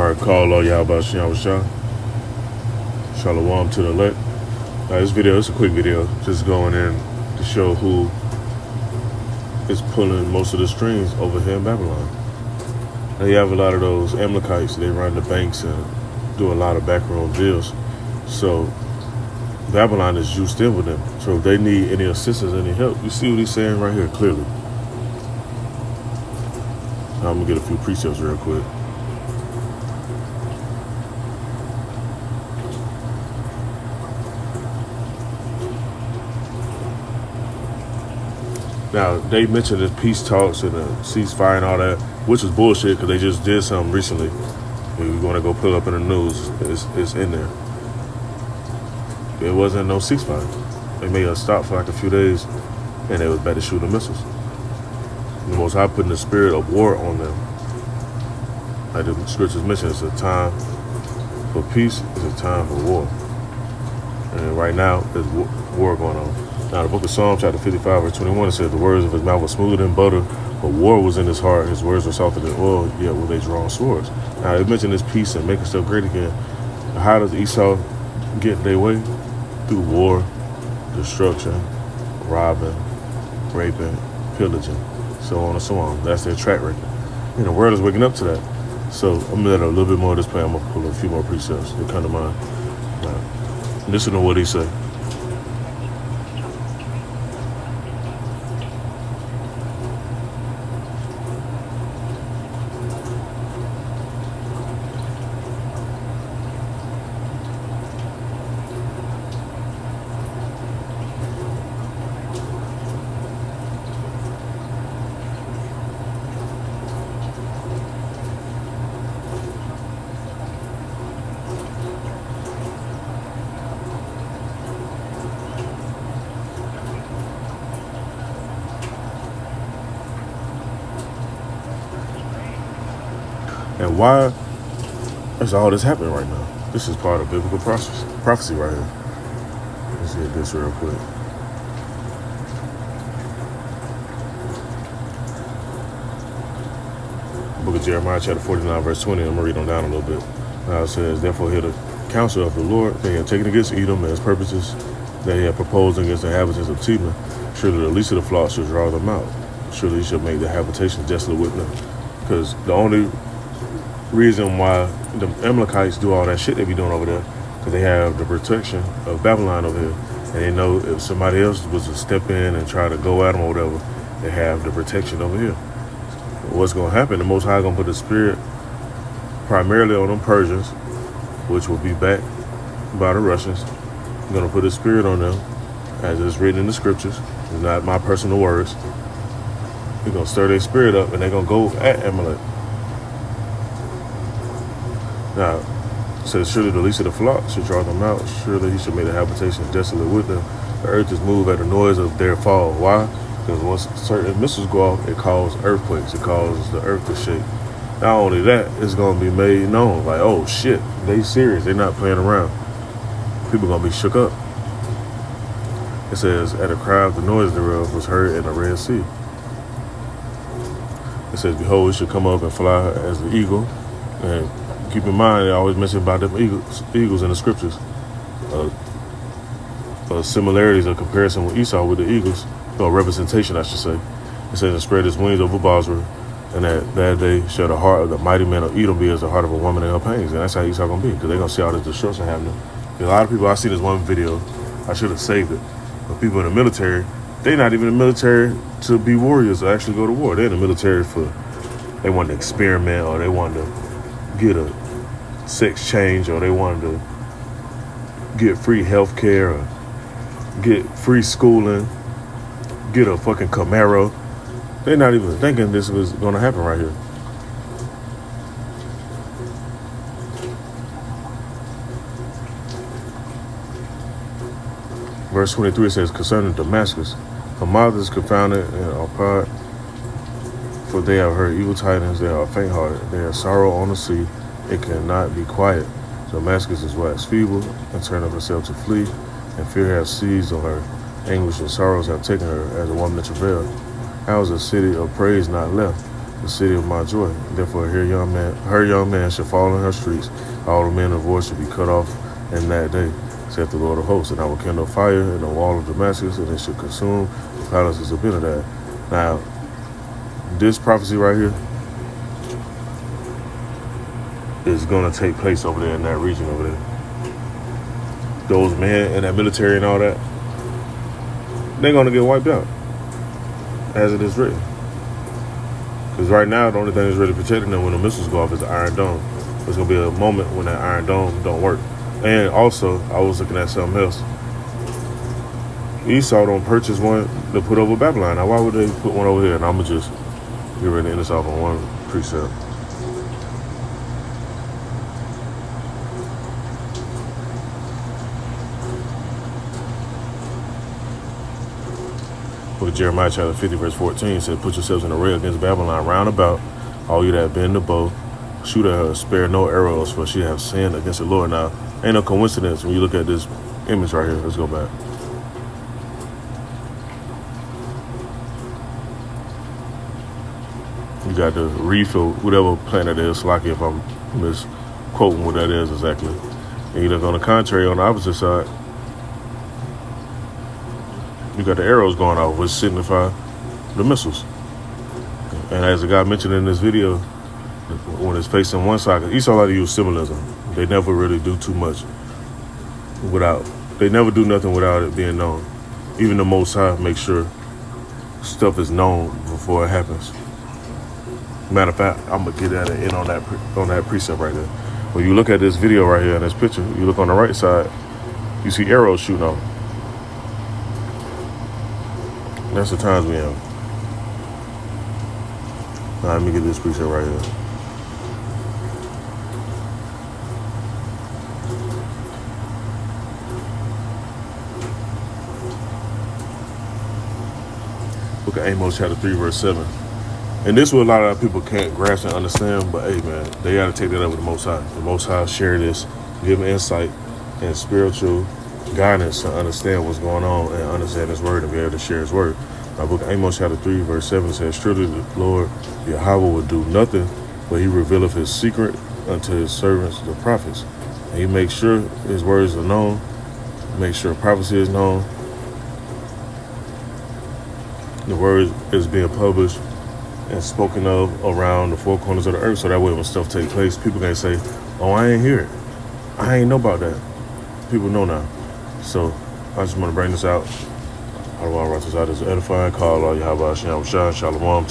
Alright, call all y'all about Shalom. Shalom to the elect. This video is a quick video, just going in to show who is pulling most of the strings over here in Babylon. Now you have a lot of those Amalekites, they run the banks and do a lot of backroom deals. So Babylon is juiced in with them. So if they need any assistance, any help, you see what he's saying right here clearly. Now I'm gonna get a few precepts real quick. Now, they mentioned the peace talks and the ceasefire and all that, which is bullshit because they just did something recently. If you want to go put it up in the news, it's in there. There wasn't no ceasefire. They made a stop for like a few days, and they was about to shoot the missiles. The Most High putting the spirit of war on them. Like the scriptures mention, it's a time for peace, it's a time for war. And right now, there's war going on. Now, the book of Psalms, chapter 55, verse 21, it says, the words of his mouth were smoother than butter, but war was in his heart. His words were softer than oil, yet were they drawn swords. Now, it mentioned this peace and making stuff great again. How does Esau get their way? Through war, destruction, robbing, raping, pillaging, so on and so on. That's their track record. And the world is waking up to that. So I'm going to let a little bit more of this play. I'm going to pull a few more precepts that come to mind. Now, listen to what he said. And why is all this happening right now? This is part of biblical prophecy right here. Let's get this real quick. Book of Jeremiah, chapter 49, verse 20. I'm going to read on down a little bit. Now it says, therefore hear the counsel of the Lord. They have taken against Edom and his purposes. They have proposed against the inhabitants of Teman. Surely the least of the flocks shall draw them out. Surely he shall make the habitations desolate with them. Because the only reason why the Amalekites do all that shit they be doing over there, because they have the protection of Babylon over here, and they know if somebody else was to step in and try to go at them or whatever, they have the protection over here. What's going to happen? The Most High going to put the spirit primarily on them Persians, which will be backed by the Russians. Going to put his spirit on them, as it's written in the scriptures. It's not my personal words. He's going to stir their spirit up, and they're going to go at Amalek. Now, it says, surely the least of the flock should draw them out. Surely he should make the habitation desolate with them. The earth is moved at the noise of their fall. Why? Because once certain missiles go off, it causes earthquakes. It causes the earth to shake. Not only that, it's going to be made known. Like, oh, shit, they serious. They're not playing around. People going to be shook up. It says, at a cry of the noise thereof was heard in the Red Sea. It says, behold, it should come up and fly as the eagle. And keep in mind, they always mention about them eagles in the scriptures. Similarities or comparison with Esau with the eagles, or representation, I should say. It says, and spread his wings over Basra, and that day shall the heart of the mighty man of Edom be as the heart of a woman in her pains. And that's how Esau going to be, because they're going to see all this destruction happening. A lot of people, I see this one video, I should have saved it, but people in the military, they're not even in the military to be warriors or actually go to war. They're in the military for, they want to experiment, or they want to get a sex change, or they wanted to get free health care, or get free schooling, get a fucking Camaro. They're not even thinking this was going to happen right here. Verse 23 says, concerning Damascus, her mouth is confounded and apart, for they have heard evil tidings, they are faint-hearted, they have sorrow on the sea, it cannot be quiet. Damascus is waxed feeble, and turned of herself to flee, and fear hath seized on her. Anguish and sorrows have taken her as a woman that travailed. How is a city of praise not left? the city of my joy. Therefore, her young man shall fall in her streets. All the men of war shall be cut off in that day, saith the Lord of hosts. And I will kindle fire in the wall of Damascus, and it shall consume the palaces of Benadad. Now, this prophecy right here is going to take place over there in that region over there. Those men and that military and all that, they're going to get wiped out, as it is written. Because right now, the only thing that's really protecting them when the missiles go off is the Iron Dome. There's going to be a moment when that Iron Dome don't work. And also, I was looking at something else. Esau don't purchase one to put over Babylon. Now, why would they put one over here? And I'm going to just get ready to end this off on one precept. Book of Jeremiah chapter 50 verse 14 said, put yourselves in array against Babylon round about, all you that bend the bow, shoot at her, spare no arrows, for she have sinned against the Lord. Now, ain't no coincidence when you look at this image right here. Let's go back. You got the refill, whatever planet is, Slocky, if I'm misquoting what that is exactly. And you look on the contrary, on the opposite side, you got the arrows going off, which signify the missiles. And as the guy mentioned in this video, when it's facing one side, Esau like to use symbolism. They never really do too much they never do nothing without it being known. Even the Most High makes sure stuff is known before it happens. Matter of fact, I'm gonna get at it in on that precept right there. When you look at this video right here in this picture, you look on the right side, you see arrows shooting off. That's the times we in. Now, let me get this precept right here. Book of Amos chapter 3 verse 7. And this is what a lot of people can't grasp and understand, but hey man, they gotta take that up with the Most High. The Most High share this, give them insight and spiritual guidance to understand what's going on and understand his word and be able to share his word. My book of Amos chapter 3 verse 7 says, surely the Lord Yahweh will do nothing, but he revealeth his secret unto his servants the prophets. And he makes sure his words are known, make sure prophecy is known. The word is being published and spoken of around the four corners of the earth, so that way when stuff take place, people can't say, oh, I ain't hear it. I ain't know about that. People know now. So I just want to bring this out. I don't want to write this out as edifying. Call all Yahweh Shalom.